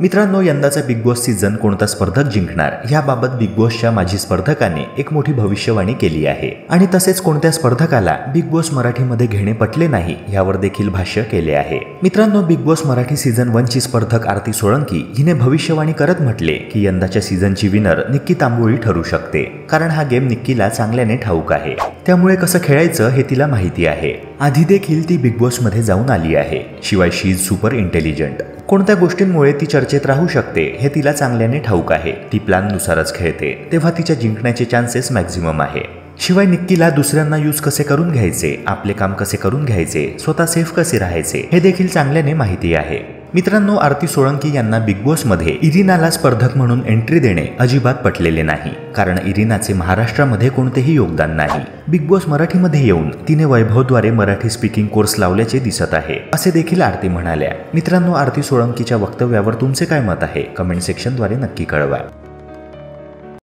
मित्रांनो, यंदाचा big boss season कोणता स्पर्धक जिंकणार याबाबत बिग बॉसच्या माजी स्पर्धकाने एक मोठी भविष्यवाणी केली आहे आणि तसेच कोणत्या स्पर्धकाला बिग बॉस मराठीमध्ये घेणे पटले नाही यावर देखील भाष्य केले आहे। मित्रांनो, बिग बॉस मराठी सीझन 1 ची स्पर्धक आरती सोळंकी हिने भविष्यवाणी करत म्हटले की यंदाच्या सीझनची विनर निक्की तांबोळी ठरू शकते, कारण हा गेम निक्कीला चांगल्याने ठाऊक आहे, त्यामुळे कसं खेळायचं हे तिला माहिती आहे। आधी देखील ती बिग बॉस मध्ये जाऊन आली आहे, शिवाय शी इज सुपर इंटेलिजंट। कोणत्या गोष्टींमुळे ती चर्चेत राहू शकते हे तिला चांगल्याने ठाऊक आहे। ती प्लॅननुसारच खेळते, तेव्हा तिच्या जिंकण्याचे चान्सेस मॅक्झिमम आहे। शिवाय निक्कीला दुसऱ्यांना यूज कसे करून घ्यायचे, आपले काम कसे करून घ्यायचे, स्वतः सेफ कसे राहायचे हे देखील चांगल्याने माहिती आहे। मित्रांनो, आरती सोळंकी यांना बिग बॉस मध्ये इरिनाला स्पर्धक म्हणून एंट्री देणे अजिबात पटलेले नाही, कारण इरिनाचे महाराष्ट्रामध्ये कोणतेही योगदान नाही। बिग बॉस मराठीमध्ये येऊन तिने वैभवद्वारे मराठी स्पीकिंग कोर्स लावल्याचे दिसत आहे, असे देखील आरती म्हणाल्या। मित्रांनो, आरती सोळंकीच्या वक्तव्यावर तुमचे काय मत आहे कमेंट सेक्शनद्वारे नक्की कळवा।